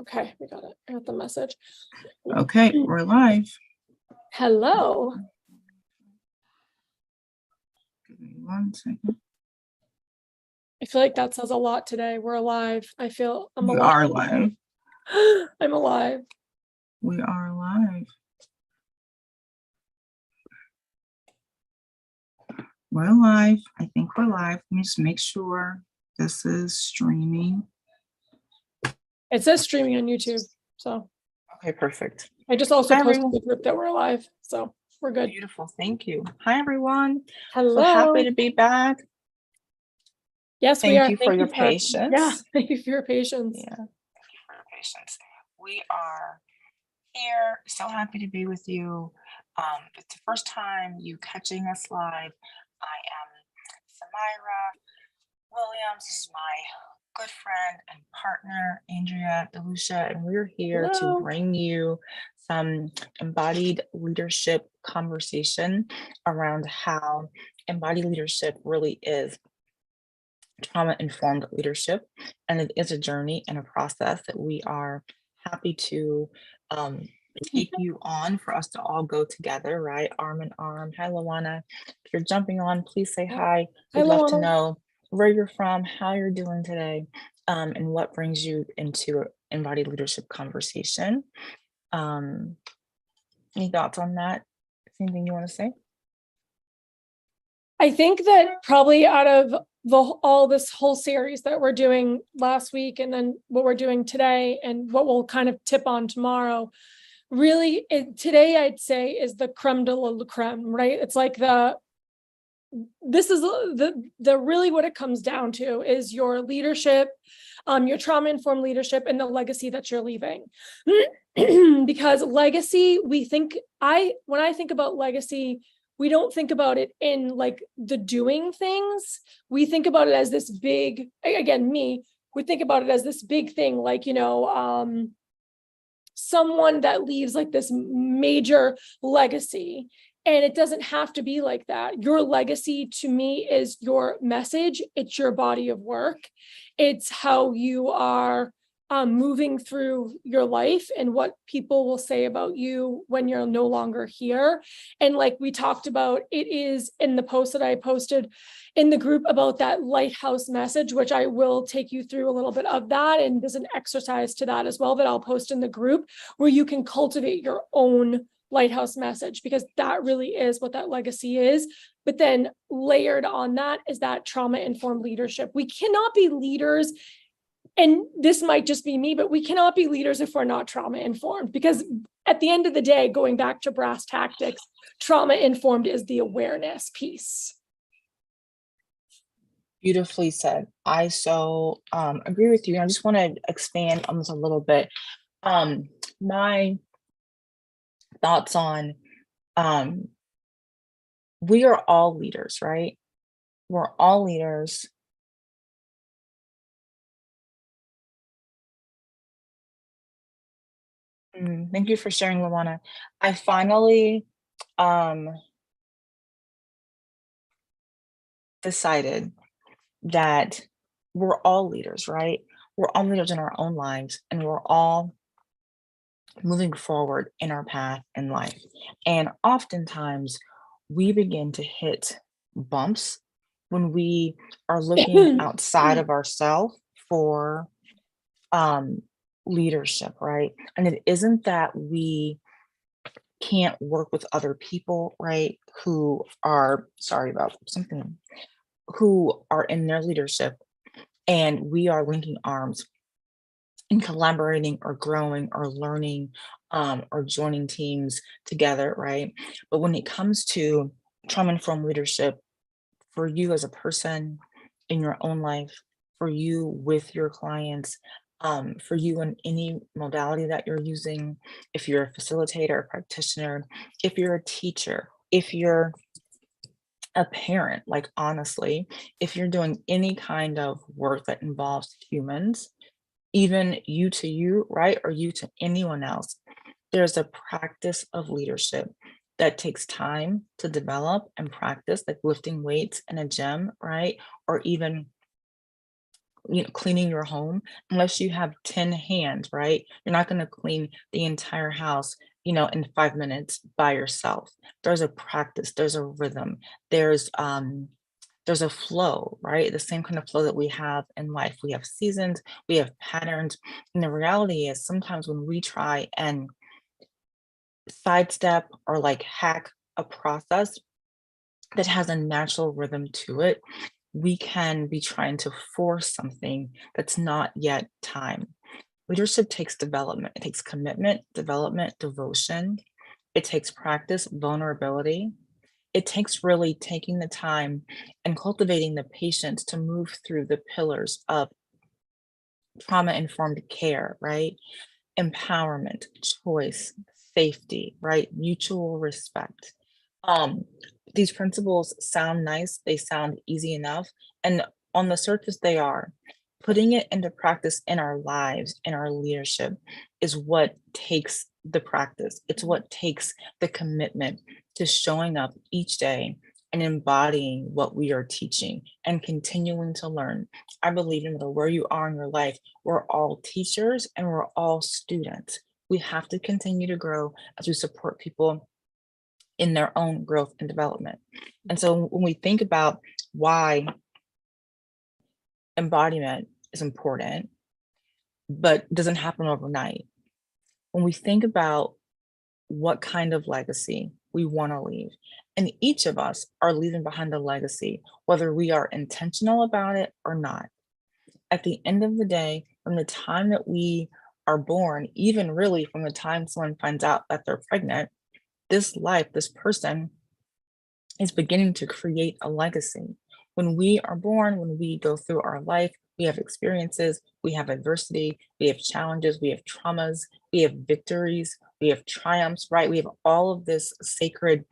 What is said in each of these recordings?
Okay, we got it. I got the message. Okay, we're live. Hello. Give me 1 second. I feel like that says a lot today. We're alive. I feel I'm We alive. are live. I'm alive. We are live. We're live. I think we're live. Let me just make sure this is streaming. It says streaming on YouTube. So Okay, perfect. I just also Hi, posted everyone. the group that we're alive. So we're good. Beautiful. Thank you. Hi, everyone. Hello. So happy to be back. Yes, we Thank are. you for your patience. Yeah, thank you for your patience. Yeah, thank you for your patience. We are here. So happy to be with you. It's the first time you catching us live. I am Samira Williams. This is my good friend and partner, Andrea DeLucia, and we're here Hello. to bring you some embodied leadership conversation around how embodied leadership really is trauma-informed leadership, and it is a journey and a process that we are happy to take you on for us to all go together, right? Arm in arm. Hi, Luana. If you're jumping on, please say hi. Hi, We'd love to Luana. know where you're from, how you're doing today, and what brings you into embodied leadership conversation. Any thoughts on that? Anything you want to say? I think that probably out of all this whole series that we're doing last week and then what we're doing today and what we'll kind of tip on tomorrow, really today I'd say is the creme de la creme, right? It's like this is the really what it comes down to is your leadership, your trauma-informed leadership and the legacy that you're leaving. Because legacy, when I think about legacy, we don't think about it in like the doing things. We think about it as this big, again, we think about it as this big thing, like, someone that leaves like this major legacy. And it doesn't have to be like that. Your legacy to me is your message. It's your body of work. It's how you are moving through your life and what people will say about you when you're no longer here. And like we talked about, it is in the post that I posted in the group about that lighthouse message, which I will take you through a little bit of that. And there's an exercise to that as well that I'll post in the group where you can cultivate your own lighthouse message, because that really is what that legacy is. But then layered on that is that trauma-informed leadership. We cannot be leaders, and this might just be me, but we cannot be leaders if we're not trauma-informed, because at the end of the day, going back to brass tactics, trauma-informed is the awareness piece. Beautifully said. I so agree with you. I just want to expand on this a little bit. My thoughts on we are all leaders, right? We're all leaders. Thank you for sharing, Luana. I finally decided that we're all leaders, right? We're all leaders in our own lives, and we're all moving forward in our path in life. And oftentimes we begin to hit bumps when we are looking outside of ourselves for leadership, right? And it isn't that we can't work with other people, right? Who are, sorry about something, who are in their leadership, and we are linking arms and collaborating or growing or learning or joining teams together, right? But when it comes to trauma-informed leadership, for you as a person in your own life, for you with your clients, for you in any modality that you're using, if you're a facilitator, a practitioner, if you're a teacher, if you're a parent, like honestly, if you're doing any kind of work that involves humans, even you to you, right? Or you to anyone else, there's a practice of leadership that takes time to develop and practice, like lifting weights in a gym, right? Or even cleaning your home, unless you have 10 hands, right? You're not going to clean the entire house, in 5 minutes by yourself. There's a practice, there's a rhythm, there's a flow, right? The same kind of flow that we have in life. We have seasons, we have patterns. And the reality is sometimes when we try and sidestep or like hack a process that has a natural rhythm to it, we can be trying to force something that's not yet time. Leadership takes development, it takes commitment, development, devotion. It takes practice, vulnerability. It takes really taking the time and cultivating the patience to move through the pillars of trauma informed care, right? Empowerment, choice, safety, right? Mutual respect. Um, these principles sound nice, they sound easy enough, and on the surface they are. Putting it into practice in our lives, in our leadership, is what takes the practice. It's what takes the commitment to showing up each day and embodying what we are teaching and continuing to learn. I believe no matter where you are in your life, we're all teachers and we're all students. We have to continue to grow as we support people in their own growth and development. And so when we think about why embodiment is important, but doesn't happen overnight, when we think about what kind of legacy we want to leave, and each of us are leaving behind a legacy, whether we are intentional about it or not. At the end of the day, from the time that we are born, even really from the time someone finds out that they're pregnant, this life, this person is beginning to create a legacy. When we are born, when we go through our life, we have experiences, we have adversity, we have challenges, we have traumas, we have victories, we have triumphs, right? We have all of this sacred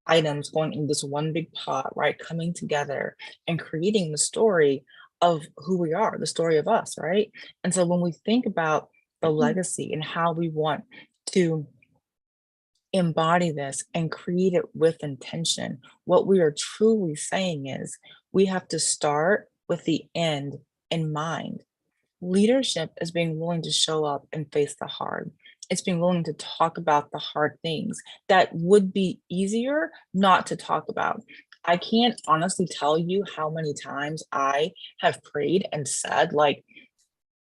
items going in this one big pot, right? Coming together and creating the story of who we are, the story of us, right? And so when we think about the legacy and how we want to embody this and create it with intention, what we are truly saying is we have to start with the end in mind. Leadership is being willing to show up and face the hard. It's being willing to talk about the hard things that would be easier not to talk about. I can't honestly tell you how many times I have prayed and said, like,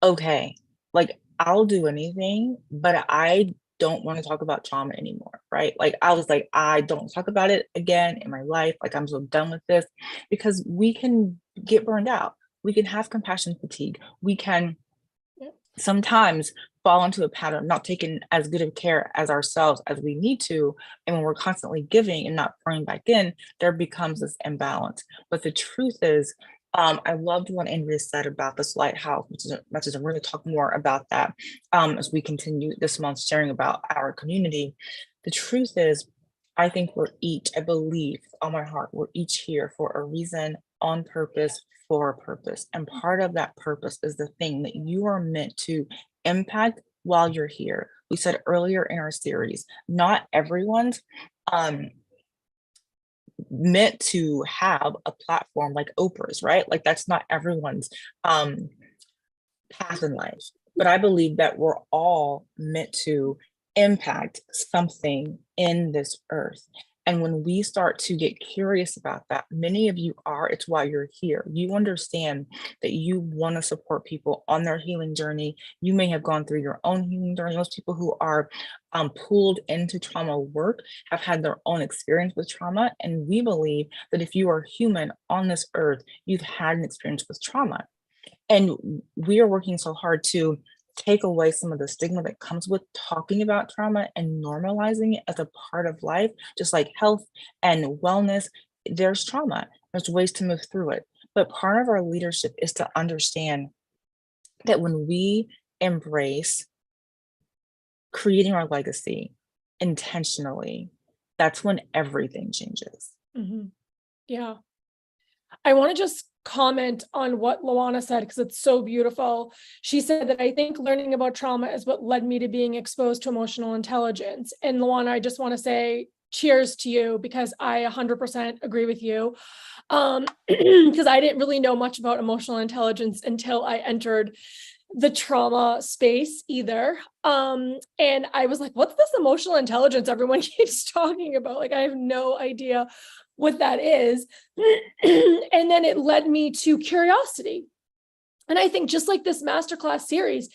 okay, like I'll do anything, but I don't want to talk about trauma anymore, right? Like I was like, I don't talk about it again in my life. Like I'm so done with this, because we can get burned out. We can have compassion fatigue. We can sometimes fall into a pattern of not taking as good of care as ourselves as we need to. And when we're constantly giving and not pouring back in, there becomes this imbalance. But the truth is, I loved what Andrea said about this lighthouse, which is I'm going to talk more about that as we continue this month sharing about our community. The truth is, I think we're each, I believe on my heart, we're each here for a reason, on purpose, for a purpose. And part of that purpose is the thing that you are meant to impact while you're here. We said earlier in our series, not everyone's meant to have a platform like Oprah's, right? Like that's not everyone's path in life. But I believe that we're all meant to impact something in this earth. And when we start to get curious about that, many of you are, it's why you're here. You understand that you want to support people on their healing journey. You may have gone through your own healing journey. Those people who are pulled into trauma work have had their own experience with trauma. And we believe that if you are human on this earth, you've had an experience with trauma. And we are working so hard to take away some of the stigma that comes with talking about trauma and normalizing it as a part of life, just like health and wellness. There's trauma, there's ways to move through it. But part of our leadership is to understand that when we embrace creating our legacy intentionally, that's when everything changes. Mm-hmm. Yeah. I want to just comment on what Luana said because it's so beautiful. She said that I think learning about trauma is what led me to being exposed to emotional intelligence. And Luana, I just want to say cheers to you, because I 100% agree with you. Because I didn't really know much about emotional intelligence until I entered the trauma space either. And I was like, what's this emotional intelligence everyone keeps talking about? Like, I have no idea what that is. And then it led me to curiosity. And I think just like this masterclass series,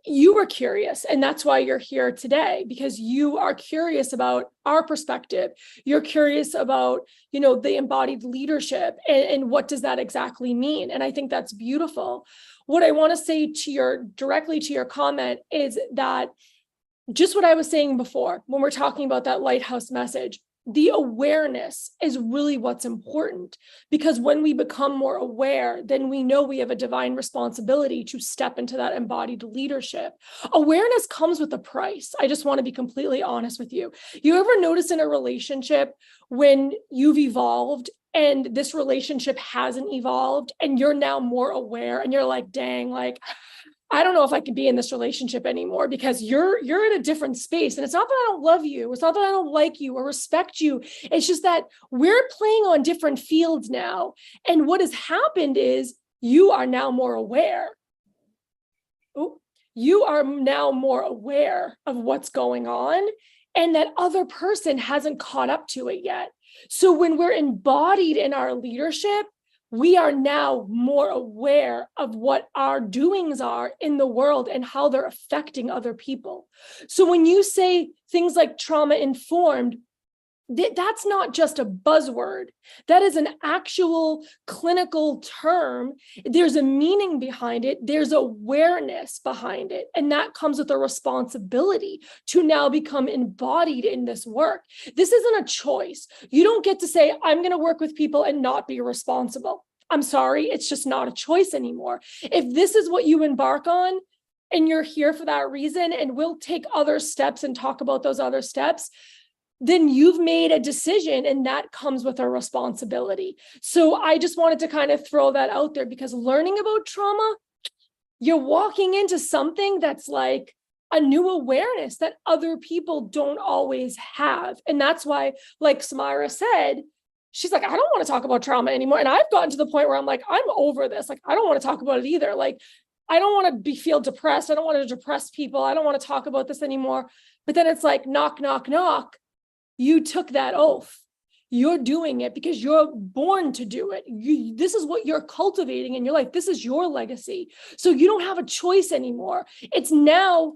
you were curious, and that's why you're here today, because you are curious about our perspective. You're curious about, the embodied leadership, and what does that exactly mean? And I think that's beautiful. What I want to say directly to your comment is that just what I was saying before, when we're talking about that lighthouse message, the awareness is really what's important, because when we become more aware, then we know we have a divine responsibility to step into that embodied leadership. Awareness comes with a price. I just want to be completely honest with you. You ever notice in a relationship when you've evolved and this relationship hasn't evolved and you're now more aware and you're like, dang, like, I don't know if I can be in this relationship anymore because you're in a different space. And it's not that I don't love you. It's not that I don't like you or respect you. It's just that we're playing on different fields now. And what has happened is you are now more aware. You are now more aware of what's going on, and that other person hasn't caught up to it yet. So when we're embodied in our leadership, we are now more aware of what our doings are in the world and how they're affecting other people. So when you say things like trauma informed, that's not just a buzzword. That is an actual clinical term. There's a meaning behind it. There's awareness behind it. And that comes with a responsibility to now become embodied in this work. This isn't a choice. You don't get to say, I'm going to work with people and not be responsible. I'm sorry, it's just not a choice anymore. If this is what you embark on and you're here for that reason, and we'll take other steps and talk about those other steps, then you've made a decision, and that comes with a responsibility. So I just wanted to kind of throw that out there, because learning about trauma, you're walking into something that's like a new awareness that other people don't always have. And that's why, like Samira said, she's like, I don't want to talk about trauma anymore. And I've gotten to the point where I'm like, I'm over this. Like, I don't want to talk about it either. Like, I don't want to feel depressed. I don't want to depress people. I don't want to talk about this anymore. But then it's like, knock, knock, knock. You took that oath. You're doing it because you're born to do it. This is what you're cultivating in your life. This is your legacy. So you don't have a choice anymore. It's now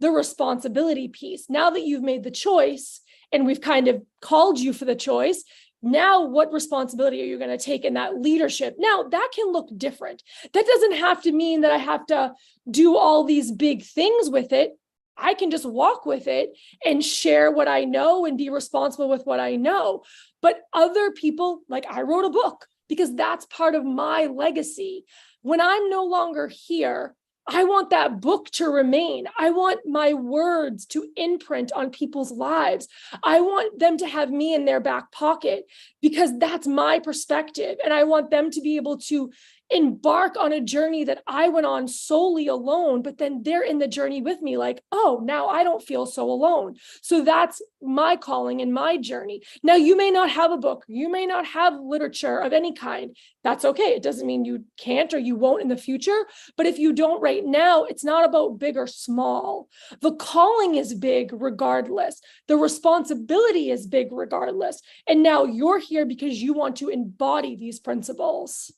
the responsibility piece. Now that you've made the choice and we've kind of called you for the choice, now what responsibility are you going to take in that leadership? Now that can look different. That doesn't have to mean that I have to do all these big things with it. I can just walk with it and share what I know and be responsible with what I know. But other people, like, I wrote a book because that's part of my legacy. When I'm no longer here, I want that book to remain. I want my words to imprint on people's lives. I want them to have me in their back pocket because that's my perspective. And I want them to be able to embark on a journey that I went on solely alone, but then they're in the journey with me, like, oh, now I don't feel so alone. So that's my calling and my journey. Now, you may not have a book, you may not have literature of any kind. That's okay. It doesn't mean you can't or you won't in the future. But if you don't right now, it's not about big or small. The calling is big regardless. The responsibility is big regardless. And now you're here because you want to embody these principles.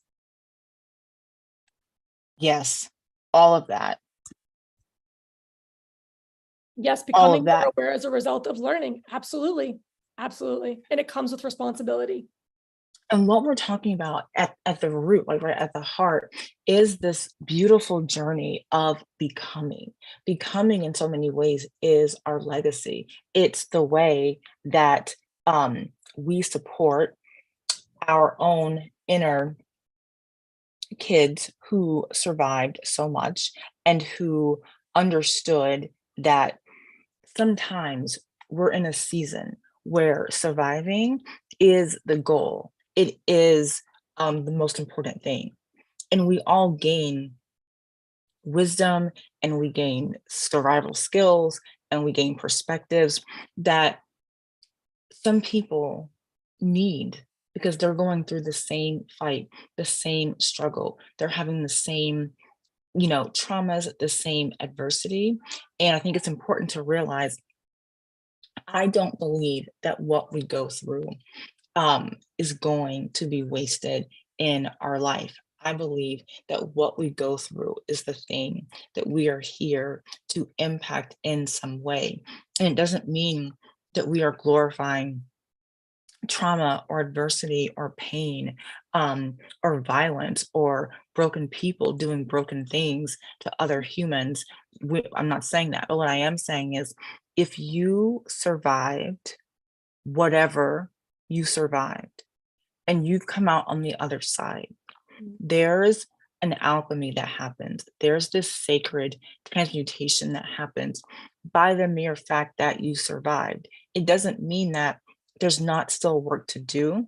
Yes, all of that. Yes, becoming more aware as a result of learning. Absolutely. Absolutely. And it comes with responsibility. And what we're talking about at the root, like right at the heart, is this beautiful journey of becoming. Becoming in so many ways is our legacy. It's the way that we support our own inner kids who survived so much and who understood that sometimes we're in a season where surviving is the goal. It is the most important thing. And we all gain wisdom and we gain survival skills and we gain perspectives that some people need, because they're going through the same fight, the same struggle. They're having the same, traumas, the same adversity. And I think it's important to realize I don't believe that what we go through is going to be wasted in our life. I believe that what we go through is the thing that we are here to impact in some way. And it doesn't mean that we are glorifying trauma or adversity or pain, or violence or broken people doing broken things to other humans. I'm not saying that, but what I am saying is if you survived whatever you survived and you've come out on the other side, Mm. there's an alchemy that happens. There's this sacred transmutation that happens by the mere fact that you survived. It doesn't mean that there's not still work to do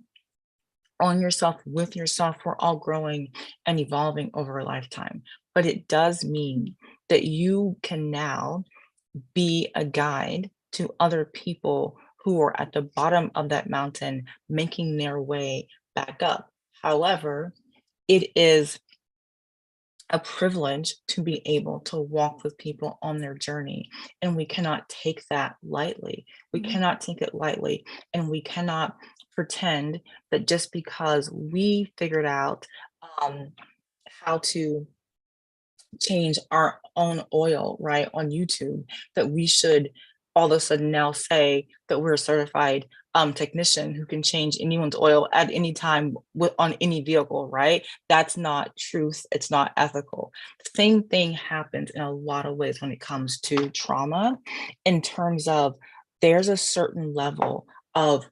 on yourself, with yourself. We're all growing and evolving over a lifetime. But it does mean that you can now be a guide to other people who are at the bottom of that mountain making their way back up. However, it is a privilege to be able to walk with people on their journey. And we cannot take that lightly. We Mhm. cannot take it lightly. And we cannot pretend that just because we figured out how to change our own oil, right, on YouTube, that we should all of a sudden now say that we're a certified technician who can change anyone's oil at any time on any vehicle, right? That's not truth. It's not ethical. Same thing happens in a lot of ways when it comes to trauma, in terms of there's a certain level of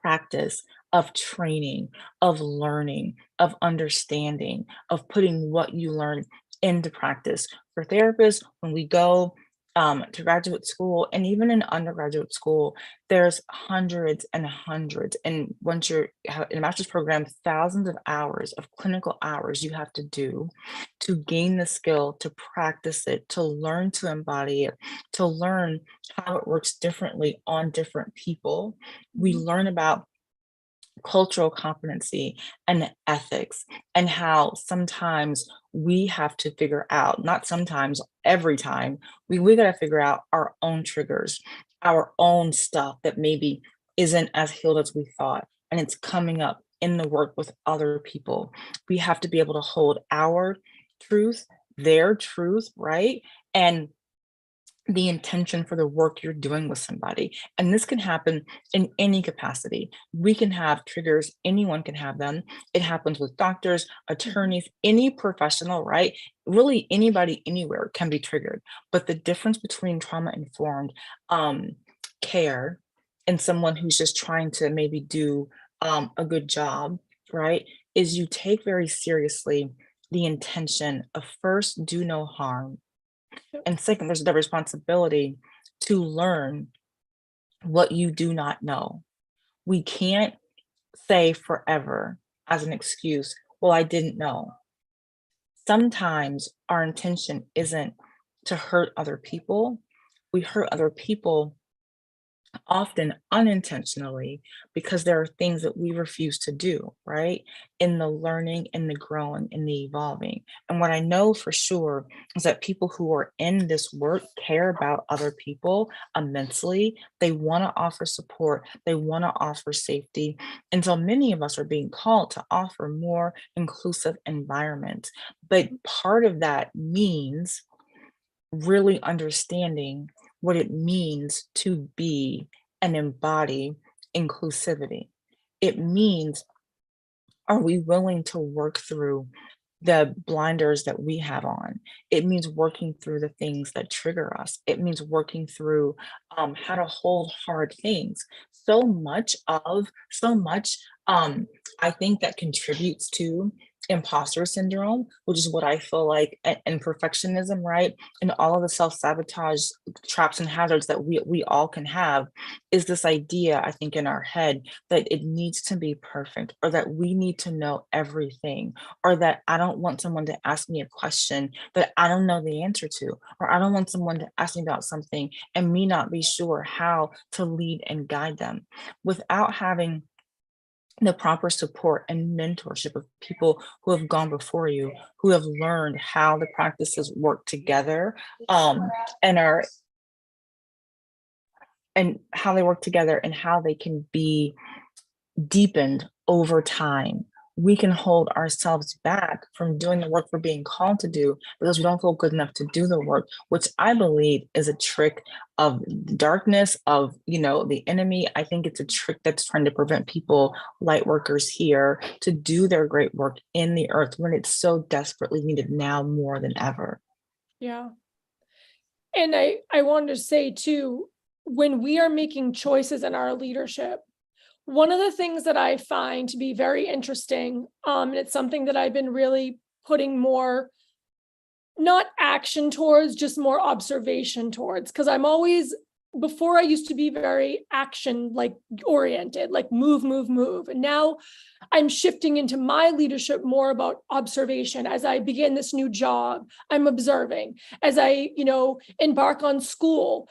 practice, of training, of learning, of understanding, of putting what you learn into practice. For therapists, when we go to graduate school and even in undergraduate school, there's hundreds and hundreds. And once you're in a master's program, thousands of hours of clinical hours you have to do to gain the skill, to practice it, to learn to embody it, to learn how it works differently on different people. We Mhm. learn about cultural competency and ethics, and how sometimes we have to figure out, not sometimes, every time, we got to figure out our own triggers, our own stuff that maybe isn't as healed as we thought, and it's coming up in the work with other people. We have to be able to hold our truth, their truth, right? And the intention for the work you're doing with somebody. And this can happen in any capacity. We can have triggers, anyone can have them. It happens with doctors, Mhm. attorneys, any professional, right? Really, anybody anywhere can be triggered. But the difference between trauma informed care and someone who's just trying to maybe do a good job, right, is you take very seriously the intention of first, do no harm, Yep. and second, there's the responsibility to learn what you do not know. We can't say forever as an excuse, well, I didn't know. Sometimes our intention isn't to hurt other people. We hurt other people often unintentionally, because there are things that we refuse to do, right? In the learning, in the growing, in the evolving. And what I know for sure is that people who are in this work care about other people immensely. They want to offer support, they want to offer safety. And so many of us are being called to offer more inclusive environments. But part of that means really understanding what it means to be and embody inclusivity. It means, are we willing to work through the blinders that we have on? It means working through the things that trigger us. It means working through how to hold hard things. So much, I think, that contributes to imposter syndrome, which is what I feel like, and perfectionism, right? And all of the self-sabotage traps and hazards that we all can have, is this idea, I think, in our head that it needs to be perfect, or that we need to know everything, or that I don't want someone to ask me a question that I don't know the answer to, or I don't want someone to ask me about something and me not be sure how to lead and guide them, without having the proper support and mentorship of people who have gone before you, who have learned how the practices work together, and are and how they work together and how they can be deepened over time. We can hold ourselves back from doing the work we're being called to do because we don't feel good enough to do the work, which I believe is a trick of darkness, of, the enemy. I think it's a trick that's trying to prevent people, light workers here, to do their great work in the earth when it's so desperately needed now more than ever. Yeah. And I wanted to say too, when we are making choices in our leadership, one of the things that I find to be very interesting, and it's something that I've been really putting more, not action towards, just more observation towards, because I'm always, before I used to be very action like oriented, like move, move, move. And now I'm shifting into my leadership more about observation. As I begin this new job, I'm observing. As I, embark on school,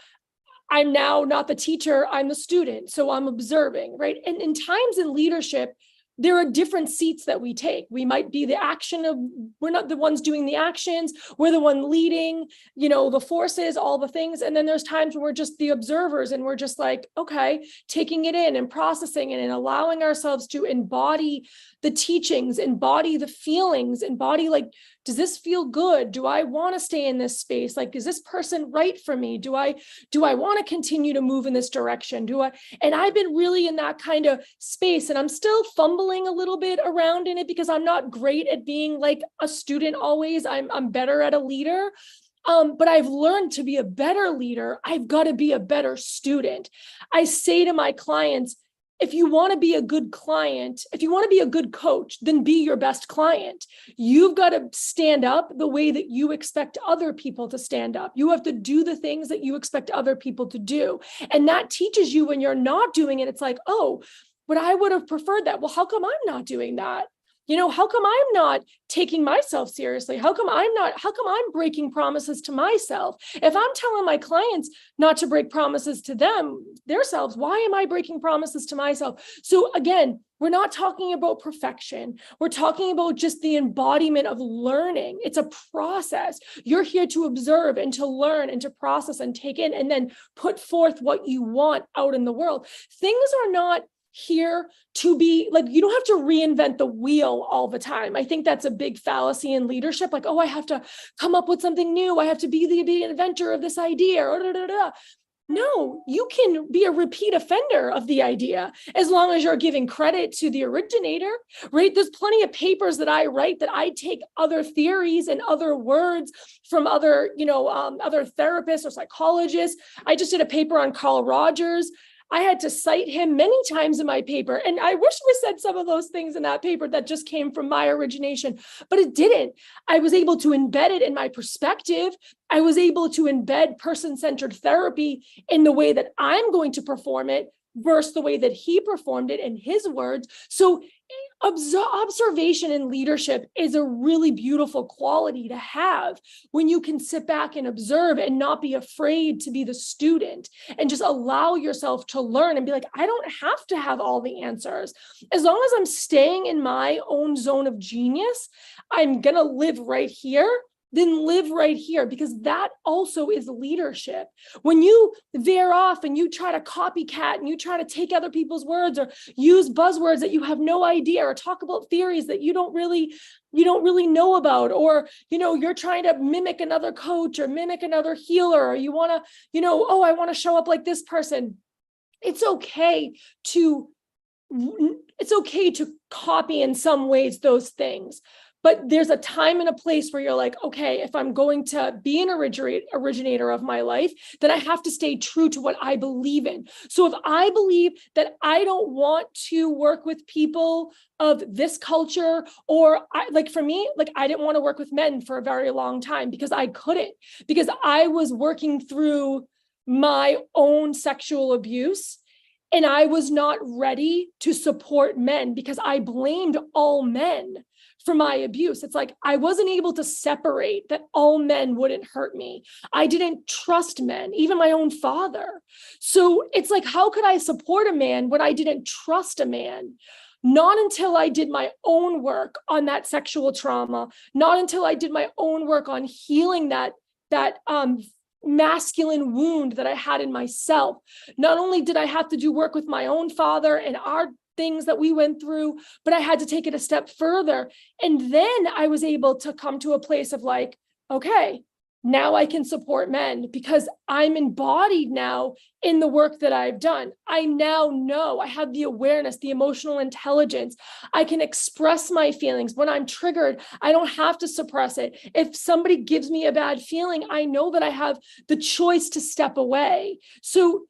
I'm now not the teacher, I'm the student. So I'm observing, right? And in times in leadership, there are different seats that we take. We might be we're not the ones doing the actions, we're the one leading, the forces, all the things. And then there's times when we're just the observers and we're just like, okay, taking it in and processing it and allowing ourselves to embody the teachings, embody the feelings, embody, like, does this feel good? Do I want to stay in this space? Like, is this person right for me? Do I want to continue to move in this direction? And I've been really in that kind of space, and I'm still fumbling a little bit around in it because I'm not great at being like a student always. I'm better at a leader. But I've learned to be a better leader, I've got to be a better student. I say to my clients, if you want to be a good client, if you want to be a good coach, then be your best client. You've got to stand up the way that you expect other people to stand up. You have to do the things that you expect other people to do. And that teaches you when you're not doing it. It's like, oh, but I would have preferred that. Well, how come I'm not doing that? How come I'm not taking myself seriously? How come I'm breaking promises to myself? If I'm telling my clients not to break promises to themselves, why am I breaking promises to myself? So again, we're not talking about perfection. We're talking about just the embodiment of learning. It's a process. You're here to observe and to learn and to process and take in and then put forth what you want out in the world. Things are not here to be like, you don't have to reinvent the wheel all the time. I think that's a big fallacy in leadership. Like, oh, I have to come up with something new. I have to be the inventor of this idea. Or da, da, da. No, you can be a repeat offender of the idea as long as you're giving credit to the originator, right? There's plenty of papers that I write that I take other theories and other words from other therapists or psychologists. I just did a paper on Carl Rogers. I had to cite him many times in my paper. And I wish we said some of those things in that paper that just came from my origination, but it didn't. I was able to embed it in my perspective. I was able to embed person-centered therapy in the way that I'm going to perform it versus the way that he performed it in his words. So observation in leadership is a really beautiful quality to have when you can sit back and observe and not be afraid to be the student and just allow yourself to learn and be like, I don't have to have all the answers. As long as I'm staying in my own zone of genius, I'm going to live right here. Then live right here, because that also is leadership. When you veer off and you try to copycat and you try to take other people's words or use buzzwords that you have no idea or talk about theories that you don't really know about, or you're trying to mimic another coach or mimic another healer, or you want to I want to show up like this person. It's okay to copy in some ways those things. But there's a time and a place where you're like, okay, if I'm going to be an originator of my life, then I have to stay true to what I believe in. So if I believe that I don't want to work with people of this culture, or for me, like I didn't want to work with men for a very long time because I couldn't, because I was working through my own sexual abuse. And I was not ready to support men because I blamed all men for my abuse. It's like I wasn't able to separate that all men wouldn't hurt me. I didn't trust men, even my own father. So it's like, how could I support a man when I didn't trust a man? Not until I did my own work on that sexual trauma, not until I did my own work on healing that masculine wound that I had in myself. Not only did I have to do work with my own father and our things that we went through, but I had to take it a step further. And then I was able to come to a place of like, okay, now I can support men because I'm embodied now in the work that I've done. I now know I have the awareness, the emotional intelligence. I can express my feelings. When I'm triggered, I don't have to suppress it. If somebody gives me a bad feeling, I know that I have the choice to step away. So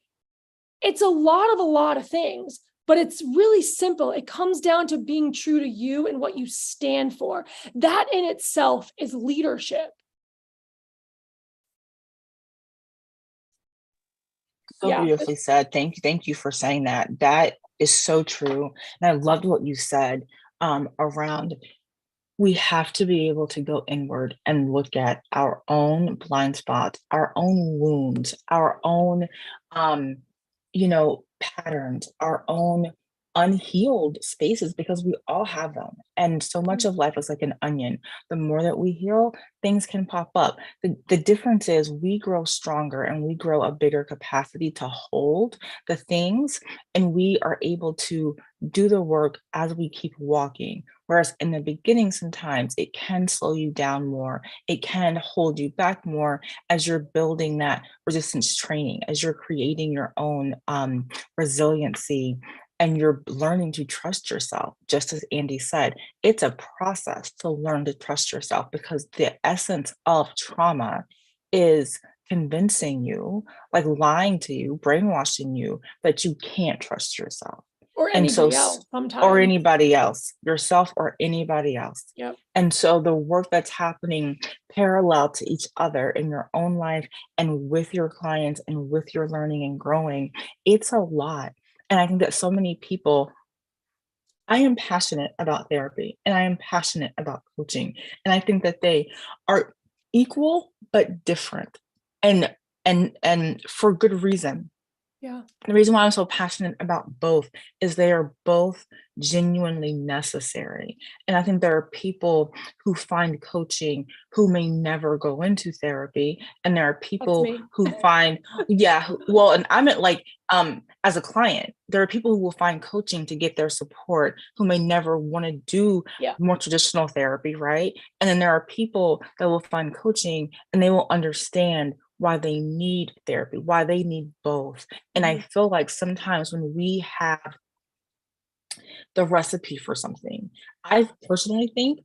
it's a lot of things, but it's really simple. It comes down to being true to you and what you stand for. That in itself is leadership. So beautifully said. Thank you for saying that. That is so true. And I loved what you said around we have to be able to go inward and look at our own blind spots, our own wounds, our own patterns, our own unhealed spaces, because we all have them. And so much of life is like an onion. The more that we heal, things can pop up. The difference is we grow stronger and we grow a bigger capacity to hold the things, and we are able to do the work as we keep walking. Whereas in the beginning, sometimes it can slow you down more. It can hold you back more as you're building that resistance training, as you're creating your own resiliency, and you're learning to trust yourself. Just as Andy said, it's a process to learn to trust yourself, because the essence of trauma is convincing you, like lying to you, brainwashing you that you can't trust yourself. Or anybody else sometimes. Or anybody else, yourself or anybody else. Yep. And so the work that's happening parallel to each other in your own life and with your clients and with your learning and growing, it's a lot. And I think that so many people, I am passionate about therapy and I am passionate about coaching. And I think that they are equal but different, and for good reason. Yeah. The reason why I'm so passionate about both is they are both genuinely necessary. And I think there are people who find coaching who may never go into therapy. And there are people who find, and I meant like, as a client, there are people who will find coaching to get their support who may never want to do more traditional therapy, right? And then there are people that will find coaching and they will understand why they need therapy, why they need both. And I feel like sometimes when we have the recipe for something, I personally think,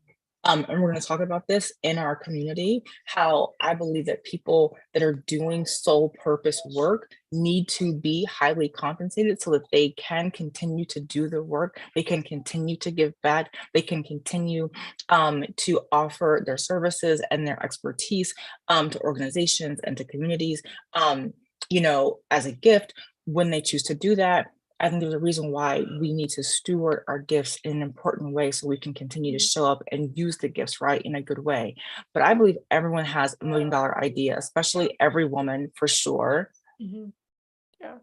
and we're going to talk about this in our community, how I believe that people that are doing soul purpose work need to be highly compensated so that they can continue to do the work, they can continue to give back, they can continue to offer their services and their expertise to organizations and to communities, as a gift when they choose to do that. I think there's a reason why we need to steward our gifts in an important way so we can continue to show up and use the gifts right in a good way. But I believe everyone has $1 million idea, especially every woman, for sure. Yeah.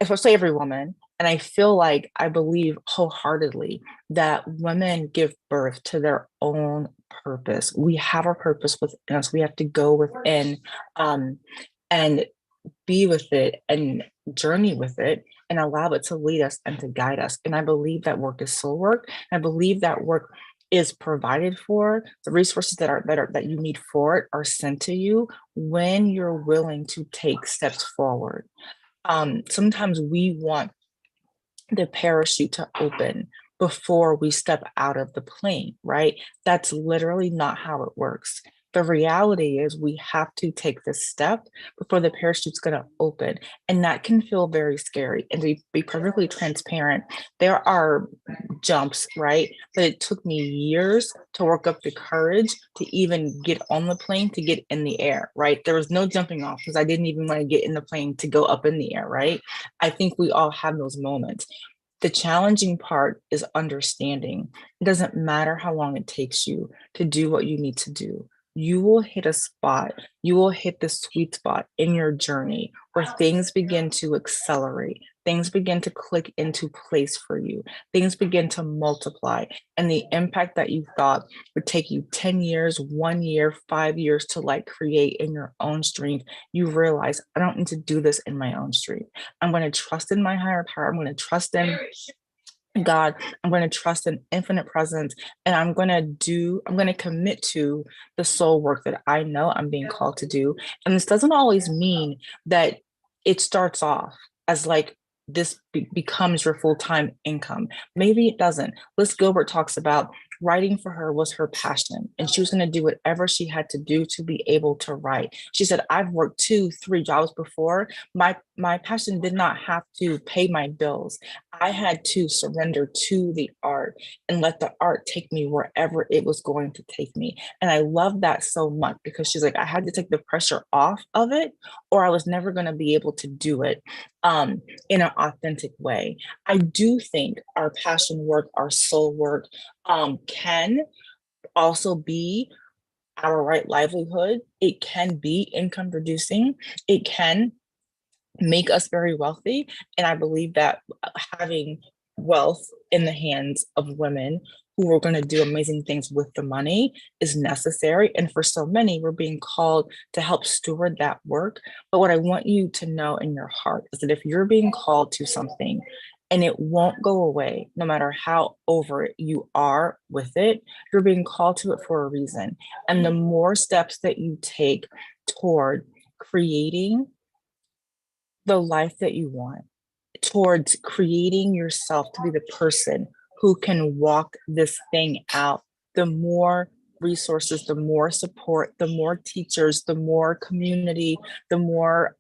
Especially every woman. And I feel like I believe wholeheartedly that women give birth to their own purpose. We have our purpose within us. We have to go within and be with it and journey with it and allow it to lead us and to guide us. And I believe that work is soul work. I believe that work is provided for. The resources that you need for it are sent to you when you're willing to take steps forward. Sometimes we want the parachute to open before we step out of the plane, right? That's literally not how it works. The reality is we have to take this step before the parachute's going to open. And that can feel very scary. And to be perfectly transparent, there are jumps, right? But it took me years to work up the courage to even get on the plane, to get in the air, right? There was no jumping off because I didn't even want to get in the plane to go up in the air, right? I think we all have those moments. The challenging part is understanding. It doesn't matter how long it takes you to do what you need to do. You will hit a spot, you will hit the sweet spot in your journey where things begin to accelerate, things begin to click into place for you, things begin to multiply. And the impact that you thought would take you 10 years, 1 year, 5 years to like create in your own strength, you realize I don't need to do this in my own strength. I'm going to trust in my higher power. I'm going to trust in God. I'm going to trust in infinite presence, and I'm going to commit to the soul work that I know I'm being called to do. And this doesn't always mean that it starts off as like this becomes your full-time income. Maybe it doesn't. Liz Gilbert talks about writing for her was her passion, and she was going to do whatever she had to do to be able to write. She said, I've worked 2, 3 jobs before. My passion did not have to pay my bills. I had to surrender to the art and let the art take me wherever it was going to take me. And I love that so much because she's like, I had to take the pressure off of it, or I was never going to be able to do it in an authentic way. I do think our passion work, our soul work, can also be our right livelihood. It can be income producing. It can make us very wealthy. And I believe that having wealth in the hands of women who are going to do amazing things with the money is necessary. And for so many, we're being called to help steward that work. But what I want you to know in your heart is that if you're being called to something and it won't go away, no matter how over it you are with it, you're being called to it for a reason. And the more steps that you take toward creating the life that you want, towards creating yourself to be the person who can walk this thing out, the more resources, the more support, the more teachers, the more community, the more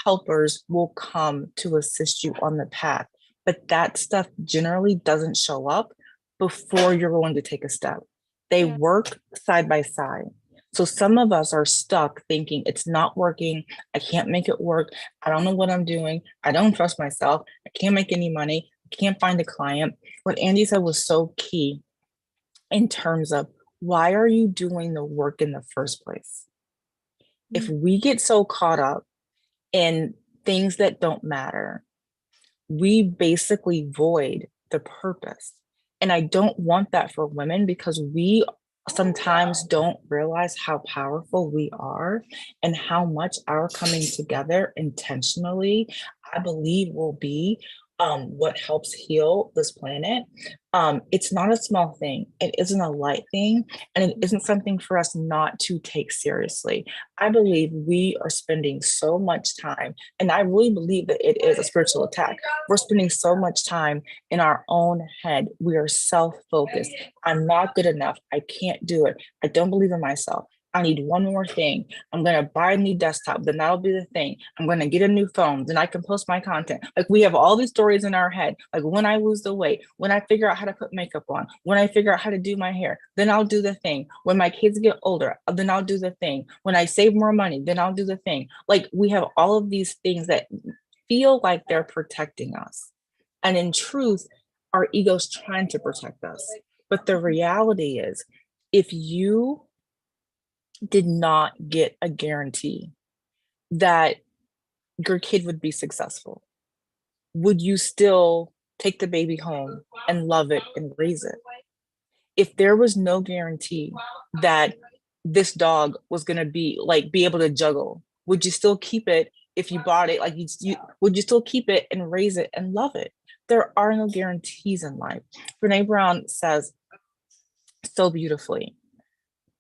helpers will come to assist you on the path. But that stuff generally doesn't show up before you're going to take a step. They Yeah. work side by side. So some of us are stuck thinking it's not working. I can't make it work. I don't know what I'm doing. I don't trust myself. I can't make any money. I can't find a client. What Andy said was so key in terms of why are you doing the work in the first place? If we get so caught up in things that don't matter, we basically void the purpose. And I don't want that for women because we sometimes don't realize how powerful we are and how much our coming together intentionally, I believe, will be what helps heal this planet. It's not a small thing. It isn't a light thing, and it isn't something for us not to take seriously. I believe we are spending so much time, and I really believe that it is a spiritual attack. We're spending so much time in our own head. We are self-focused. I'm not good enough. I can't do it. I don't believe in myself. I need one more thing. I'm going to buy a new desktop. Then that'll be the thing. I'm going to get a new phone. Then I can post my content. Like we have all these stories in our head. Like when I lose the weight, when I figure out how to put makeup on, when I figure out how to do my hair, then I'll do the thing. When my kids get older, then I'll do the thing. When I save more money, then I'll do the thing. Like we have all of these things that feel like they're protecting us. And in truth, our ego's trying to protect us. But the reality is, if you did not get a guarantee that your kid would be successful, would you still take the baby home and love it and raise it? If there was no guarantee that this dog was going to be able to juggle, would you still keep it? If you bought it, like would you still keep it and raise it and love it? There are no guarantees in life. Brene Brown says so beautifully,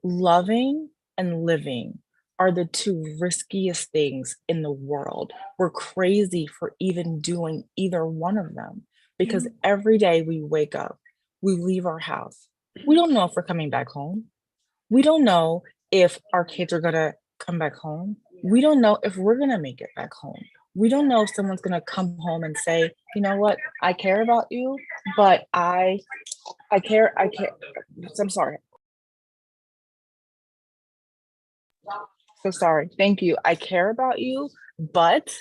loving and living are the two riskiest things in the world. We're crazy for even doing either one of them because every day we wake up we leave our house. We don't know if we're coming back home. We don't know if our kids are going to come back home. We don't know if we're going to make it back home. We don't know if someone's going to come home and say, you know what, I care about you, but I care. I'm sorry. So sorry. Thank you. I care about you, but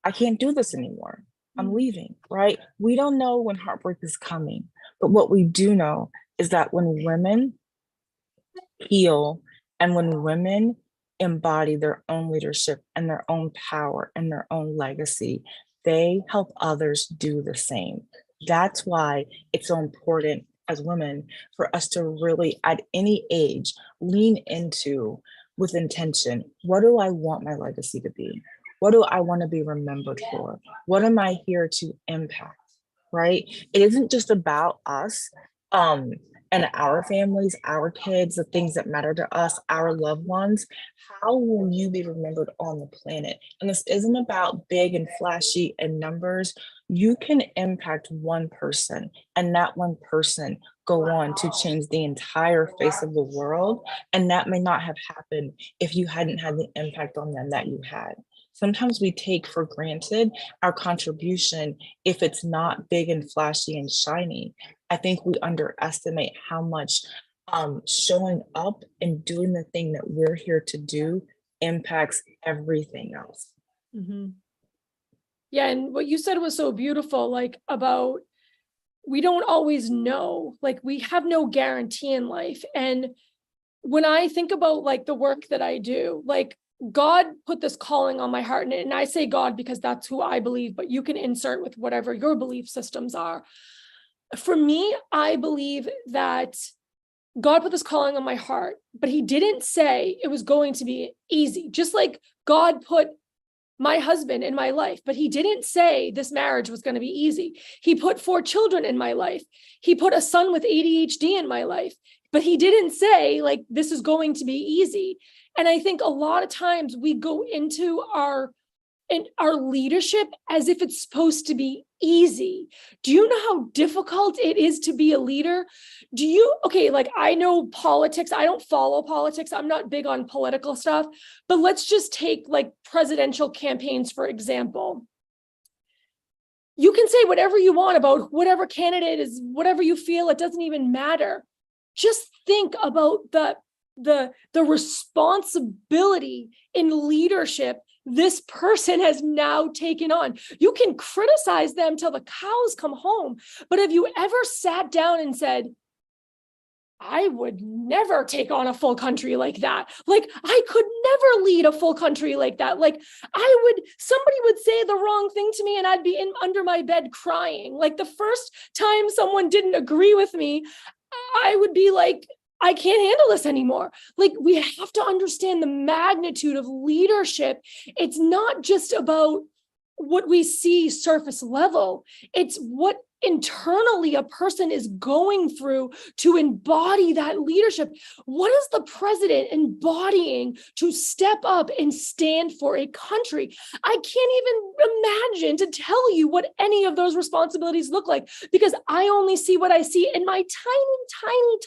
I can't do this anymore. I'm leaving, right? We don't know when heartbreak is coming, but what we do know is that when women heal and when women embody their own leadership and their own power and their own legacy, they help others do the same. That's why it's so important as women for us to really, at any age, lean into with intention. What do I want my legacy to be? What do I want to be remembered for? What am I here to impact? Right? It isn't just about us and our families, our kids, the things that matter to us, our loved ones. How will you be remembered on the planet? And this isn't about big and flashy and numbers. You can impact one person, and that one person go on to change the entire face of the world. And that may not have happened if you hadn't had the impact on them that you had. Sometimes we take for granted our contribution if it's not big and flashy and shiny. I think we underestimate how much showing up and doing the thing that we're here to do impacts everything else. Mm-hmm. Yeah, and what you said was so beautiful, like about we don't always know, like we have no guarantee in life. And when I think about like the work that I do, like God put this calling on my heart, and I say God because that's who I believe, but you can insert with whatever your belief systems are. For me, I believe that God put this calling on my heart, but he didn't say it was going to be easy. Just like God put my husband in my life, but he didn't say this marriage was going to be easy. He put 4 children in my life. He put a son with ADHD in my life, but he didn't say like, this is going to be easy. And I think a lot of times we go into our leadership as if it's supposed to be easy. Do you know how difficult it is to be a leader? Okay, like I know politics. I don't follow politics. I'm not big on political stuff, but let's just take like presidential campaigns, for example. You can say whatever you want about whatever candidate is, whatever you feel, it doesn't even matter. Just think about the responsibility in leadership this person has now taken on. You can criticize them till the cows come home, but have you ever sat down and said, I would never take on a full country like that. Like I could never lead a full country like that. Like somebody would say the wrong thing to me and I'd be under my bed crying. Like the first time someone didn't agree with me, I would be like, I can't handle this anymore. Like we have to understand the magnitude of leadership. It's not just about what we see surface level. It's what internally a person is going through to embody that leadership. What is the president embodying to step up and stand for a country? I can't even imagine to tell you what any of those responsibilities look like because I only see what I see in my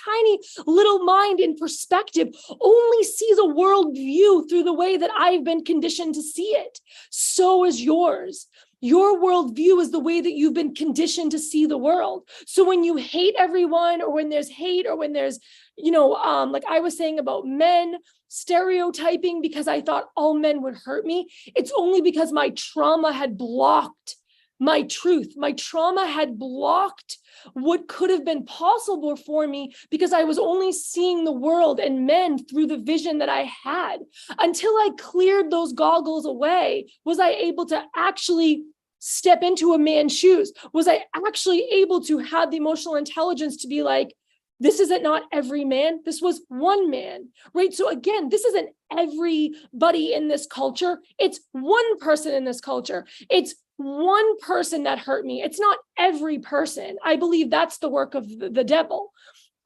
tiny little mind in perspective only sees a world view through the way that I've been conditioned to see it. So is yours. Your worldview is the way that you've been conditioned to see the world. So when you hate everyone or when there's hate or when there's, like I was saying about men stereotyping because I thought all men would hurt me, it's only because my trauma had blocked my truth. My trauma had blocked what could have been possible for me because I was only seeing the world and men through the vision that I had. Until I cleared those goggles away, was I able to actually step into a man's shoes? Was I actually able to have the emotional intelligence to be like, this isn't not every man, this was one man, right? So again, this isn't everybody in this culture. It's one person in this culture. It's one person that hurt me. It's not every person. I believe that's the work of the devil.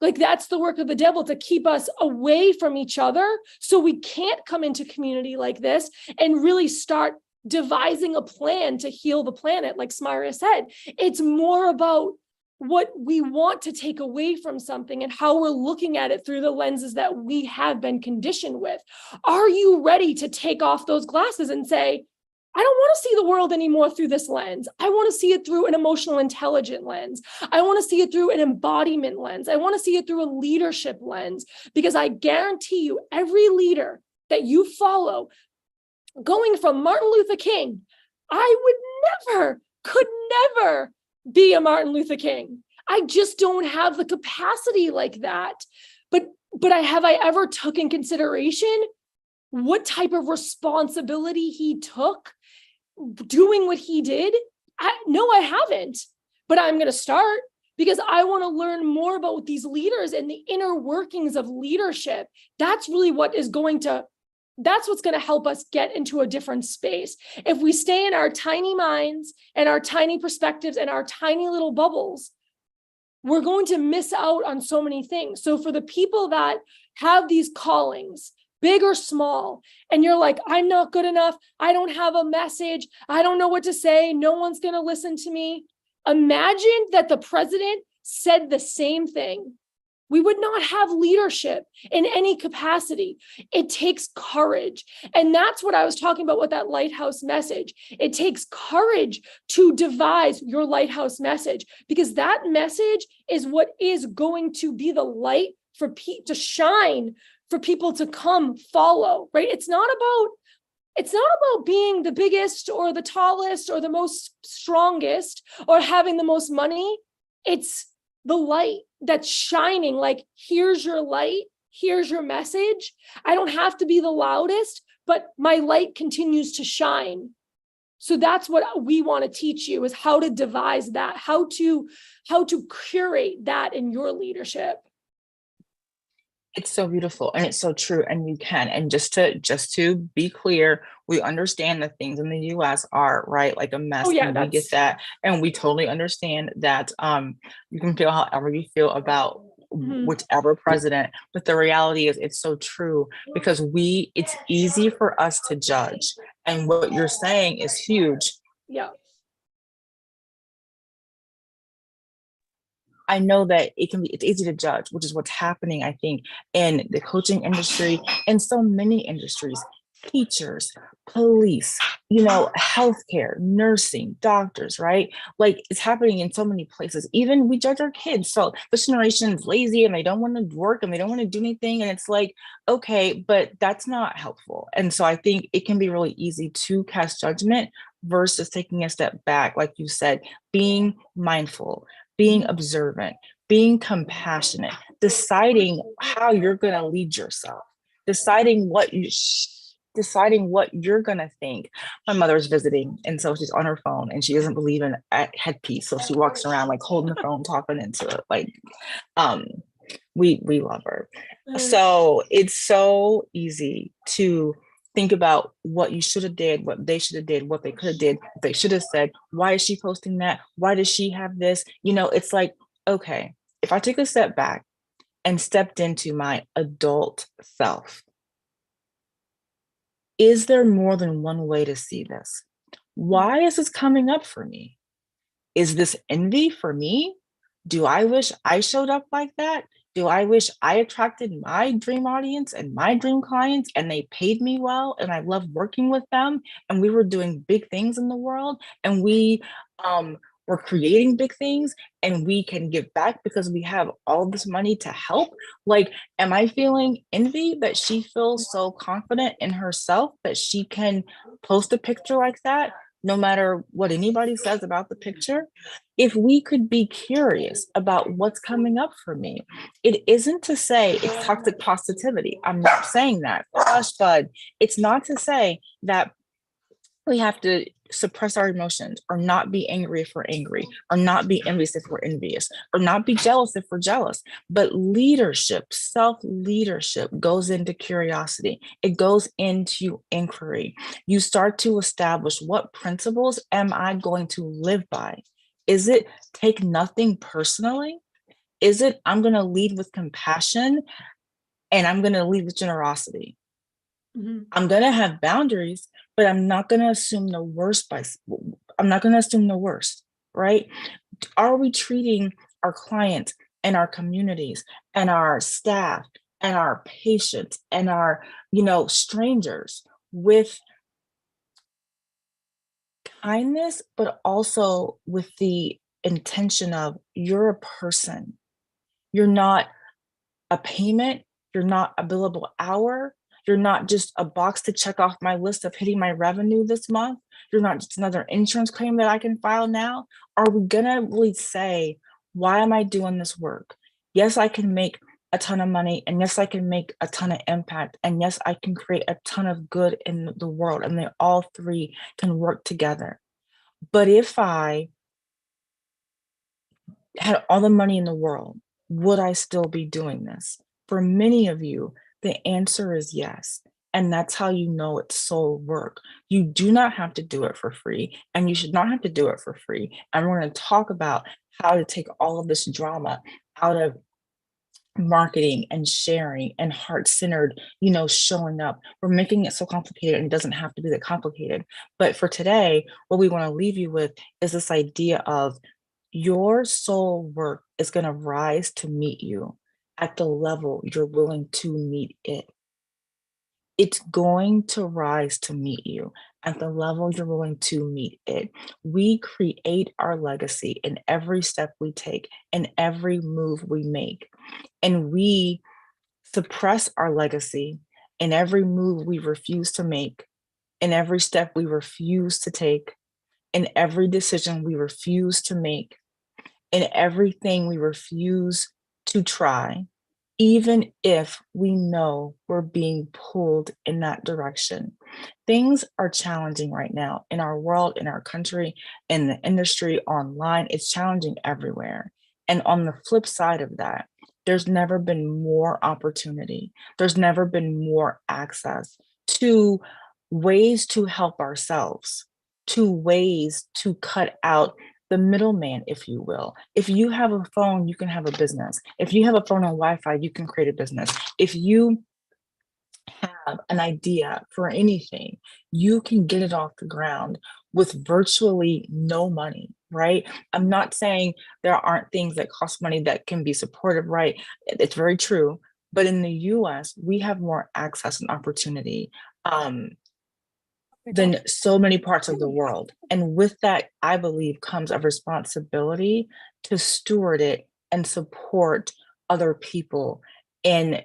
Like that's the work of the devil to keep us away from each other so we can't come into community like this and really start devising a plan to heal the planet. Like Smira said, it's more about what we want to take away from something and how we're looking at it through the lenses that we have been conditioned with. Are you ready to take off those glasses and say, I don't want to see the world anymore through this lens. I want to see it through an emotional intelligent lens. I want to see it through an embodiment lens. I want to see it through a leadership lens, because I guarantee you, every leader that you follow, going from Martin Luther King, I could never be a Martin Luther King. I just don't have the capacity like that. But have I ever took in consideration what type of responsibility he took doing what he did? No, I haven't, but I'm going to start, because I want to learn more about these leaders and the inner workings of leadership. That's really what's going to help us get into a different space. If we stay in our tiny minds and our tiny perspectives and our tiny little bubbles, we're going to miss out on so many things. So for the people that have these callings, big or small, and you're like, I'm not good enough, I don't have a message, I don't know what to say, no one's going to listen to me. Imagine that the president said the same thing. We would not have leadership in any capacity. It takes courage. And that's what I was talking about with that lighthouse message. It takes courage to devise your lighthouse message, because that message is what is going to be the light for to shine, for people to come follow, right? It's not about being the biggest or the tallest or the most strongest or having the most money. It's the light that's shining, like, here's your light, here's your message. I don't have to be the loudest, but my light continues to shine. So that's what we want to teach you, is how to devise that, how to curate that in your leadership. It's so beautiful and it's so true, and you can. And just to be clear, we understand that things in the US are, right, like a mess. Oh yeah, and we get that, and we totally understand that you can feel however you feel about whichever president, but the reality is it's so true, because it's easy for us to judge, and what you're saying is huge. Yeah. I know that it's easy to judge, which is what's happening, I think, in the coaching industry and so many industries, teachers, police, healthcare, nursing, doctors, right? Like, it's happening in so many places. Even we judge our kids. So this generation is lazy and they don't want to work and they don't want to do anything. And it's like, okay, but that's not helpful. And so I think it can be really easy to cast judgment versus taking a step back, like you said, being mindful, being observant, being compassionate, deciding how you're going to lead yourself, deciding what you're going to think. My mother's visiting, and so she's on her phone and she doesn't believe in headpiece. So she walks around like holding the phone, talking into it. Like, we love her. So it's so easy to think about what you should have did, what they should have did, what they could have did, what they should have said. Why is she posting that? Why does she have this? It's like, okay, if I took a step back and stepped into my adult self, is there more than one way to see this? Why is this coming up for me? Is this envy for me? Do I wish I showed up like that? Do I wish I attracted my dream audience and my dream clients and they paid me well and I loved working with them and we were doing big things in the world and we were creating big things and we can give back because we have all this money to help? Like, am I feeling envy that she feels so confident in herself that she can post a picture like that, no matter what anybody says about the picture? If we could be curious about what's coming up for me, it isn't to say it's toxic positivity. I'm not saying that. Gosh, bud, it's not to say that we have to suppress our emotions or not be angry if we're angry or not be envious if we're envious or not be jealous if we're jealous. But leadership, self-leadership goes into curiosity. It goes into inquiry. You start to establish, what principles am I going to live by? Is it take nothing personally? Is it I'm going to lead with compassion and I'm going to lead with generosity? I'm going to have boundaries, but I'm not going to assume the worst right? Are we treating our clients and our communities and our staff and our patients and our, strangers with kindness, but also with the intention of you're a person. You're not a payment. You're not a billable hour. You're not just a box to check off my list of hitting my revenue this month. You're not just another insurance claim that I can file now. Are we going to really say, why am I doing this work? Yes, I can make a ton of money. And yes, I can make a ton of impact. And yes, I can create a ton of good in the world. And they all three can work together. But if I had all the money in the world, would I still be doing this? For many of you, the answer is yes. And that's how you know it's soul work. You do not have to do it for free, and you should not have to do it for free. And we're going to talk about how to take all of this drama out of marketing and sharing and heart-centered, showing up. We're making it so complicated, and it doesn't have to be that complicated. But for today, what we want to leave you with is this idea of your soul work is going to rise to meet you at the level you're willing to meet it. It's going to rise to meet you at the level you're willing to meet it. We create our legacy in every step we take, in every move we make. And we suppress our legacy in every move we refuse to make, in every step we refuse to take, in every decision we refuse to make, in everything we refuse to try, even if we know we're being pulled in that direction. Things are challenging right now in our world, in our country, in the industry, online. It's challenging everywhere. And on the flip side of that, there's never been more opportunity. There's never been more access to ways to help ourselves, to ways to cut out the middleman, if you will. If you have a phone, you can have a business. If you have a phone and Wi-Fi, you can create a business. If you have an idea for anything, you can get it off the ground with virtually no money, right? I'm not saying there aren't things that cost money that can be supportive, right? It's very true. But in the US, we have more access and opportunity than so many parts of the world. And with that, I believe, comes a responsibility to steward it and support other people in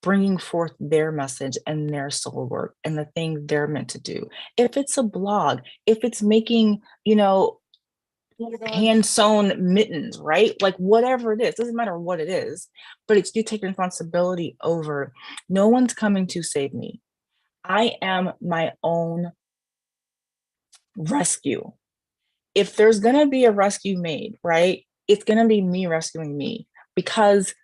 bringing forth their message and their soul work and the thing they're meant to do. If it's a blog, if it's making, hand sewn mittens, right? Like whatever it is, doesn't matter what it is, but it's you take responsibility over. No one's coming to save me. I am my own rescue. If there's going to be a rescue made, right, it's going to be me rescuing me, because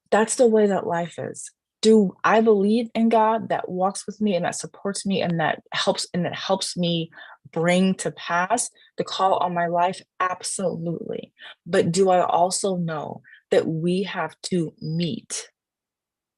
that's the way that life is. Do I believe in God that walks with me and that supports me and that helps me bring to pass the call on my life? Absolutely. But do I also know that we have to meet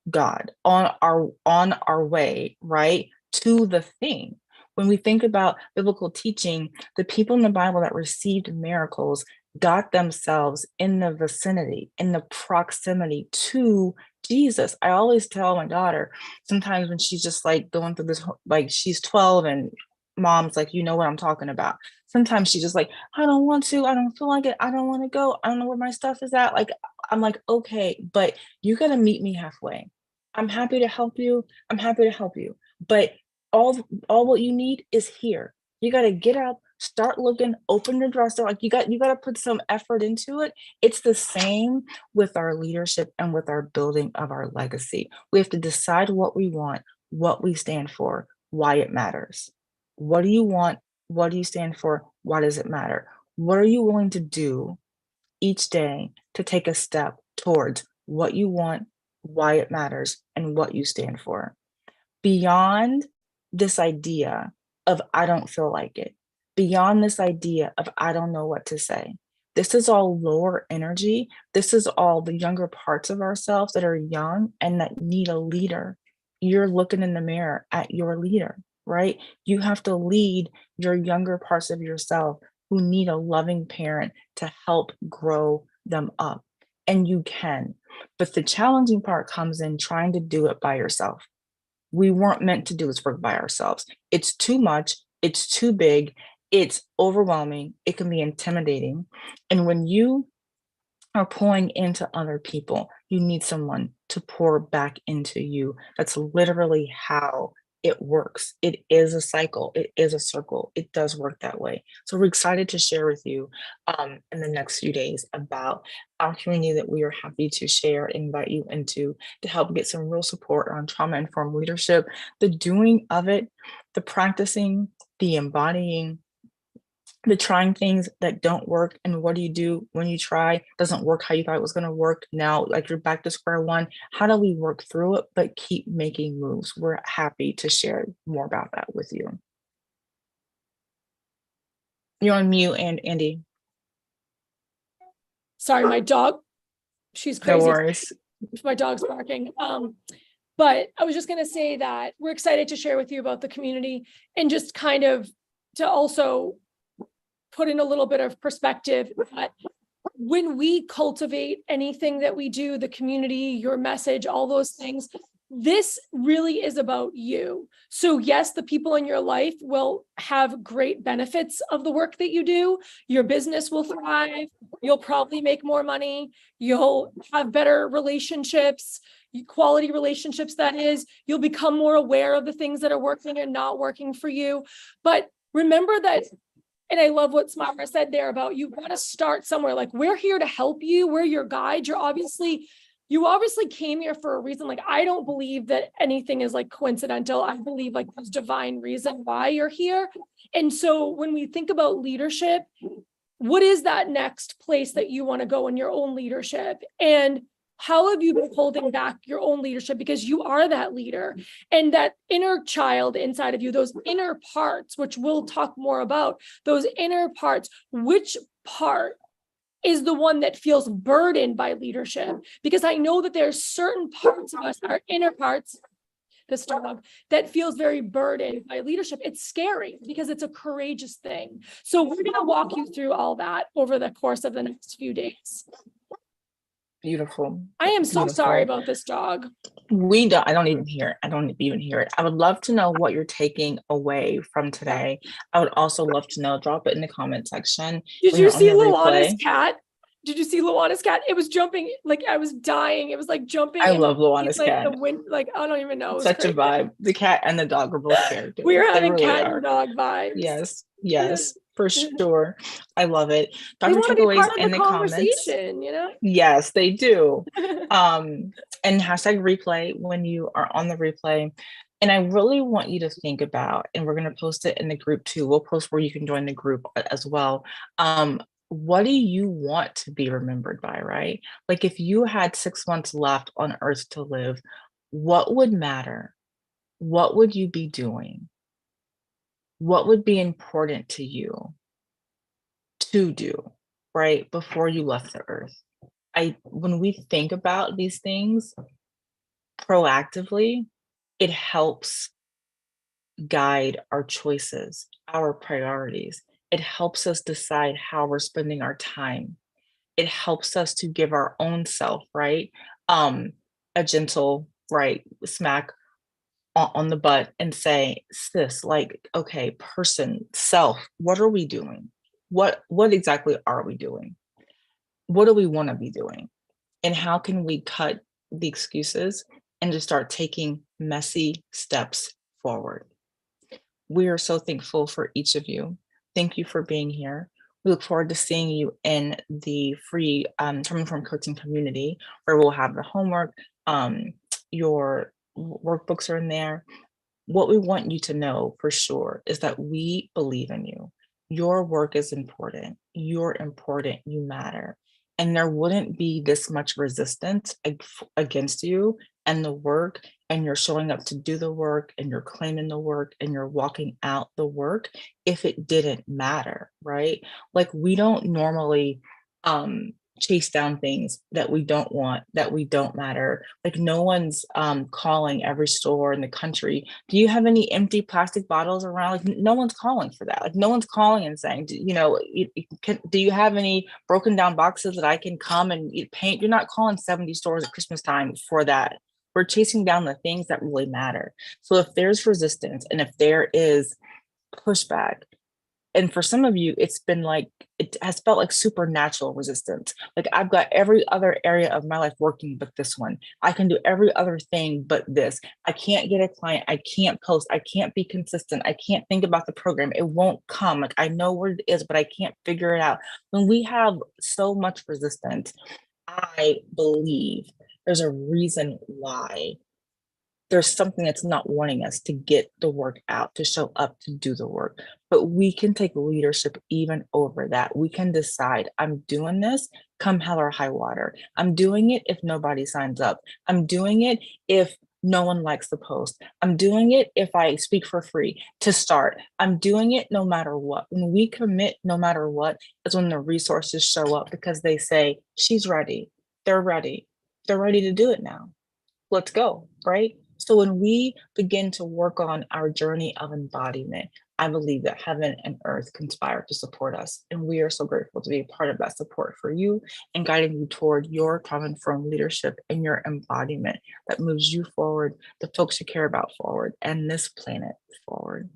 God on our way, right, to the thing? When we think about biblical teaching, the people in the Bible that received miracles got themselves in the vicinity, in the proximity to Jesus. I always tell my daughter, sometimes when she's just like going through this, like she's 12 and mom's like, you know what I'm talking about. Sometimes she's just like, I don't want to, I don't feel like it, I don't want to go, I don't know where my stuff is at. Like, I'm like, okay, but you got to meet me halfway. I'm happy to help you. I'm happy to help you. But all what you need is here. You got to get up, start looking, open the dresser. Like you got to put some effort into it. It's the same with our leadership and with our building of our legacy. We have to decide what we want, what we stand for, why it matters. What do you want? What do you stand for? Why does it matter? What are you willing to do each day to take a step towards what you want, why it matters, and what you stand for? Beyond this idea of I don't feel like it, beyond this idea of I don't know what to say. This is all lower energy. This is all the younger parts of ourselves that are young and that need a leader. You're looking in the mirror at your leader, right? You have to lead your younger parts of yourself who need a loving parent to help grow them up. And you can. But the challenging part comes in trying to do it by yourself. We weren't meant to do this work by ourselves. It's too much. It's too big. It's overwhelming. It can be intimidating. And when you are pouring into other people, you need someone to pour back into you. That's literally how it works. It is a cycle. It is a circle. It does work that way. So we're excited to share with you in the next few days about our community that we are happy to share, invite you into, to help get some real support on trauma-informed leadership, the doing of it, the practicing, the embodying, the trying things that don't work. And what do you do when you try doesn't work how you thought it was going to work? Now, like, you're back to square one. How do we work through it but keep making moves? We're happy to share more about that with you. You're on mute, and Andy. Sorry, my dog, she's No crazy. worries. My dog's barking. But I was just going to say that we're excited to share with you about the community, and just kind of to also put in a little bit of perspective that when we cultivate anything that we do, the community, your message, all those things, this really is about you. So yes, the people in your life will have great benefits of the work that you do. Your business will thrive. You'll probably make more money. You'll have better relationships, quality relationships, that is. You'll become more aware of the things that are working and not working for you. But remember that, and I love what Smara said there about, you got to start somewhere. Like, we're here to help you. We're your guide. You obviously came here for a reason. Like, I don't believe that anything is like coincidental. I believe like there's divine reason why you're here. And so when we think about leadership, what is that next place that you want to go in your own leadership? And how have you been holding back your own leadership? Because you are that leader, and that inner child inside of you, those inner parts, which we'll talk more about, those inner parts, which part is the one that feels burdened by leadership? Because I know that there's certain parts of us, our inner parts, this dog, that feels very burdened by leadership. It's scary because it's a courageous thing. So we're going to walk you through all that over the course of the next few days. Beautiful. I am so Beautiful. sorry about this dog. I don't even hear it. I don't even hear it. I would love to know what you're taking away from today. I would also love to know, drop it in the comment section. Did you see Luana's cat? Did you see Luana's cat? It was jumping, like I was dying. It was like jumping. I love Luana's like cat. The wind, like, I don't even know. Such crazy. A vibe. The cat and the dog are both characters. We are having really cat and dog vibes. Yes, for sure. I love it. They want to be part of the conversation, comments. You know? Yes, they do. And hashtag replay when you are on the replay. And I really want you to think about, and we're going to post it in the group too. We'll post where you can join the group as well. What do you want to be remembered by, right? Like, if you had 6 months left on earth to live, what would matter? What would you be doing? What would be important to you to do, right, before you left the earth? When we think about these things proactively, it helps guide our choices, our priorities. It helps us decide how we're spending our time. It helps us to give our own self, right, a gentle, right, smack on the butt and say, sis, like, okay, person, self, what are we doing? What exactly are we doing? What do we want to be doing? And how can we cut the excuses and just start taking messy steps forward? We are so thankful for each of you. Thank you for being here. We look forward to seeing you in the free Trauma-Informed Coaching community, where we'll have the homework, your workbooks are in there. What we want you to know for sure is that we believe in you. Your work is important. You're important. You matter. And there wouldn't be this much resistance against you and the work, and you're showing up to do the work, and you're claiming the work, and you're walking out the work if it didn't matter, right? Like, we don't normally chase down things that we don't want, that we don't matter. Like no one's calling every store in the country, do you have any empty plastic bottles around? Like no one's calling for that. Like no one's calling and saying, do you have any broken down boxes that I can come and paint? You're not calling 70 stores at Christmas time for that. We're chasing down the things that really matter. So if there's resistance and if there is pushback, and for some of you, it's been like, it has felt like supernatural resistance. Like I've got every other area of my life working, but this one. I can do every other thing, but this. I can't get a client. I can't post. I can't be consistent. I can't think about the program. It won't come. Like I know where it is, but I can't figure it out. When we have so much resistance, I believe there's a reason why. There's something that's not wanting us to get the work out, to show up, to do the work. But we can take leadership even over that. We can decide, I'm doing this, come hell or high water. I'm doing it if nobody signs up. I'm doing it if no one likes the post. I'm doing it if I speak for free to start. I'm doing it no matter what. When we commit no matter what, is when the resources show up because they say, she's ready. They're ready. They're ready to do it now. Let's go, right? So when we begin to work on our journey of embodiment, I believe that heaven and earth conspire to support us. And we are so grateful to be a part of that support for you and guiding you toward your common firm leadership and your embodiment that moves you forward, the folks you care about forward, and this planet forward.